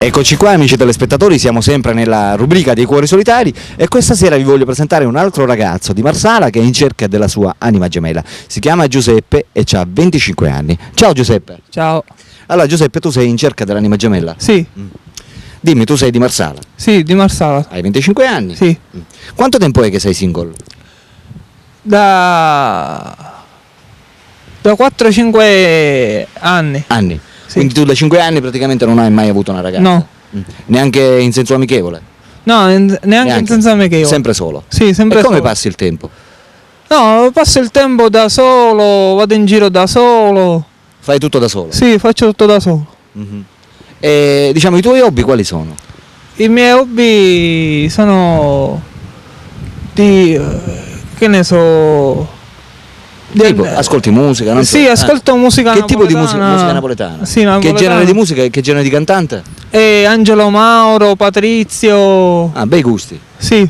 Eccoci qua amici telespettatori, siamo sempre nella rubrica dei cuori solitari e questa sera vi voglio presentare un altro ragazzo di Marsala che è in cerca della sua anima gemella. Si chiama Giuseppe e ha 25 anni. Ciao Giuseppe. Ciao. Allora Giuseppe, tu sei in cerca dell'anima gemella? Sì. Dimmi, tu sei di Marsala? Sì, di Marsala. Hai 25 anni? Sì. Quanto tempo è che sei single? Da 4-5 anni. Anni? Sì. Quindi tu da 5 anni praticamente non hai mai avuto una ragazza? No. Neanche in senso amichevole? No, neanche in senso amichevole. Sempre solo? Sì, sempre E come solo. passi il tempo? No, passo il tempo da solo, vado in giro da solo. Fai tutto da solo? Sì, faccio tutto da solo. E diciamo i tuoi hobby quali sono? I miei hobby sono di che ne so. Tipo, ascolti musica? Non so. Sì, ascolto musica Che tipo di napoletana. musica napoletana? Sì, napoletana. Che genere di musica e che genere di cantante? E Angelo Mauro, Patrizio. Ah, bei gusti. Sì.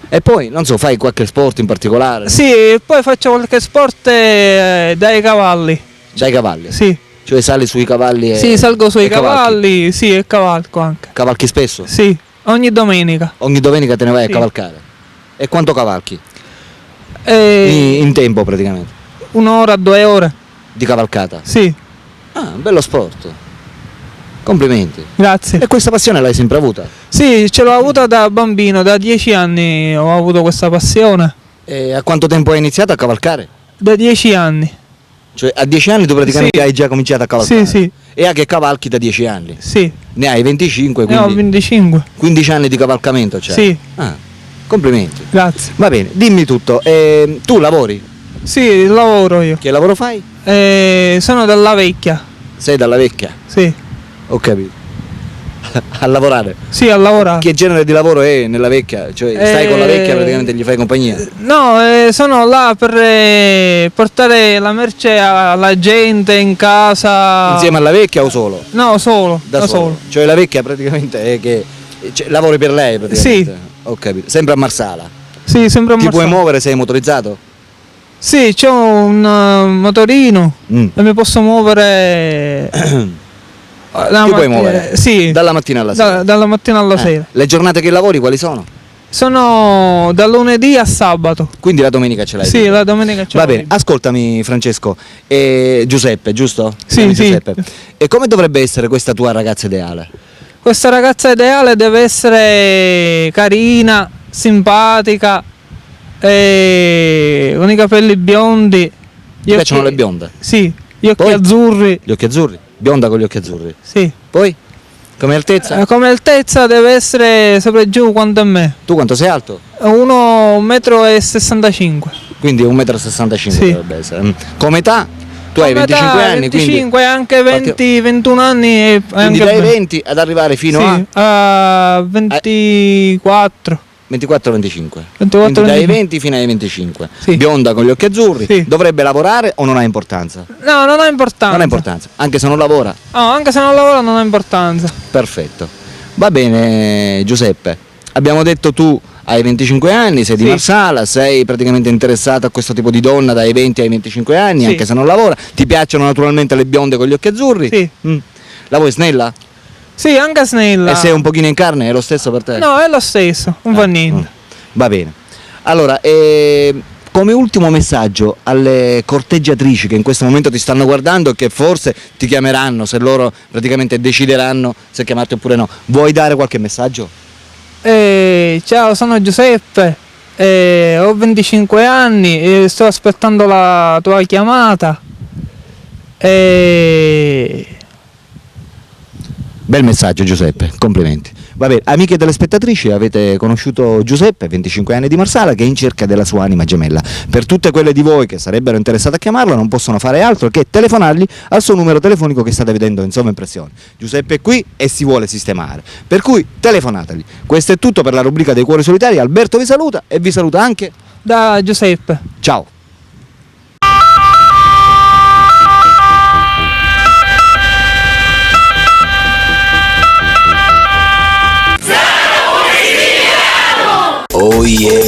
E poi, non so, fai qualche sport in particolare? Sì, e poi faccio qualche sport dai cavalli. Dai cavalli? Sì. Cioè sali sui cavalli e... Sì, salgo sui e cavalchi? cavalli, sì, e cavalco anche. Cavalchi spesso? Sì, ogni domenica. Ogni domenica te ne vai Sì. a cavalcare? E quanto cavalchi? E In tempo praticamente? 1 ora, 2 ore. Di cavalcata? Sì, Ah, bello sport. Complimenti. grazie. E questa passione l'hai sempre avuta? Sì, ce l'ho avuta da bambino, da 10 anni ho avuto questa passione. E a quanto tempo hai iniziato a cavalcare? Da 10 anni. Cioè a 10 anni tu praticamente Sì. hai già cominciato a cavalcare? Sì, sì, E a che cavalchi da 10 anni? sì. Ne hai 25, Ne ho quindi 25. 15 anni di cavalcamento c'hai? Sì, Ah, complimenti. grazie. Va bene, dimmi tutto. Tu lavori? Sì, lavoro io. Che lavoro fai? Sono della vecchia. Sei dalla vecchia? Sì, Ho capito. A lavorare? sì, a lavorare. Che genere di lavoro è nella vecchia? Cioè stai con la vecchia praticamente gli fai compagnia? No, sono là per portare la merce alla gente in casa. Insieme alla vecchia o solo? No, solo. Da solo. Cioè la vecchia praticamente è che lavori per lei praticamente? Sì. Ho capito. Sempre a Marsala? Sì, sempre a Ti puoi Marsala. muovere, sei motorizzato? Sì, c'ho un motorino Mm. e mi posso muovere. Ti puoi muovere? Sì. Dalla mattina alla sera? Dalla mattina alla sera. Le giornate che lavori quali sono? Sono da lunedì a sabato. Quindi la domenica ce l'hai? Sì, tu? la domenica c'è. Va bene, ascoltami Francesco, Giuseppe, giusto? Ti Sì, chiami sì. Giuseppe. E come dovrebbe essere questa tua ragazza ideale? Questa ragazza ideale deve essere carina, simpatica, con i capelli biondi. Ti piacciono le bionde? Sì, gli occhi Poi? azzurri. Gli occhi azzurri? Bionda con gli occhi azzurri. Sì. Poi? Come altezza? Come altezza deve essere sopra e giù quanto a me. Tu quanto sei alto? 1,65 m. Quindi 1,65 m Sì. dovrebbe essere. Come età? Tu hai 25 anni, 25, anche 20, qualche- 21 anni. E quindi anche dai 20 ad arrivare fino a a 24. 24-25. 24, Quindi dai 25. 20 fino ai 25. Sì. Bionda con gli occhi azzurri. Sì. Dovrebbe lavorare o non ha importanza? No, non ha importanza. Non ha importanza, anche se non lavora. No, anche se non lavora non ha importanza. Perfetto. Va bene Giuseppe, abbiamo detto tu hai 25 anni, sei di Sì. Marsala, sei praticamente interessato a questo tipo di donna dai 20 ai 25 anni, Sì. anche se non lavora. Ti piacciono naturalmente le bionde con gli occhi azzurri? Sì. La vuoi snella? Sì, anche snella. E sei un pochino in carne, è lo stesso per te? No, è lo stesso, non fa niente. Va bene. Allora, come ultimo messaggio alle corteggiatrici che in questo momento ti stanno guardando e che forse ti chiameranno se loro praticamente decideranno se chiamarti oppure no, vuoi dare qualche messaggio? Ciao, sono Giuseppe, ho 25 anni e sto aspettando la tua chiamata. Bel messaggio Giuseppe, complimenti. Va bene, amiche telespettatrici, avete conosciuto Giuseppe, 25 anni di Marsala, che è in cerca della sua anima gemella. Per tutte quelle di voi che sarebbero interessate a chiamarlo non possono fare altro che telefonargli al suo numero telefonico che state vedendo in sovraimpressione. Giuseppe è qui e si vuole sistemare, per cui telefonategli. Questo è tutto per la rubrica dei cuori solitari. Alberto vi saluta e vi saluta anche Da Giuseppe. ciao. Oh yeah.